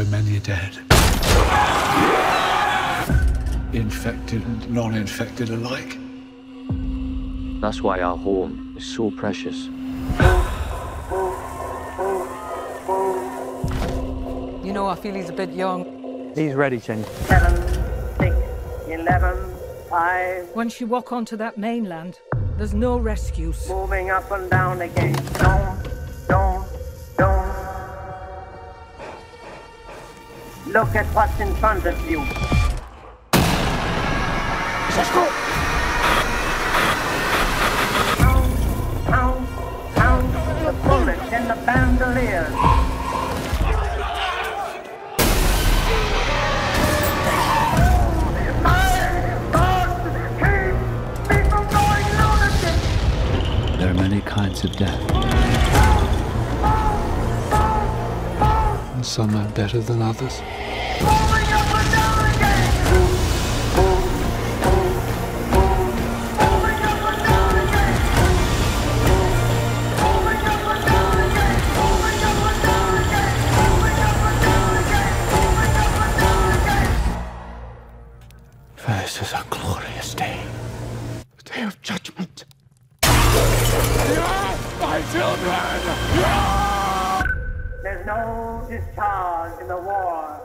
so many dead. Infected and non-infected alike. That's why our home is so precious. You know, I feel he's a bit young. He's ready, Jenny. 7, 6, 11, 5. Once you walk onto that mainland, there's no rescues. Moving up and down again. Don't. Look at what's in front of you. Pound the bullets and the bandoliers. There are many kinds of death. And some are better than others. For this is a glorious day. A day of judgment. My children! There's no discharge in the war.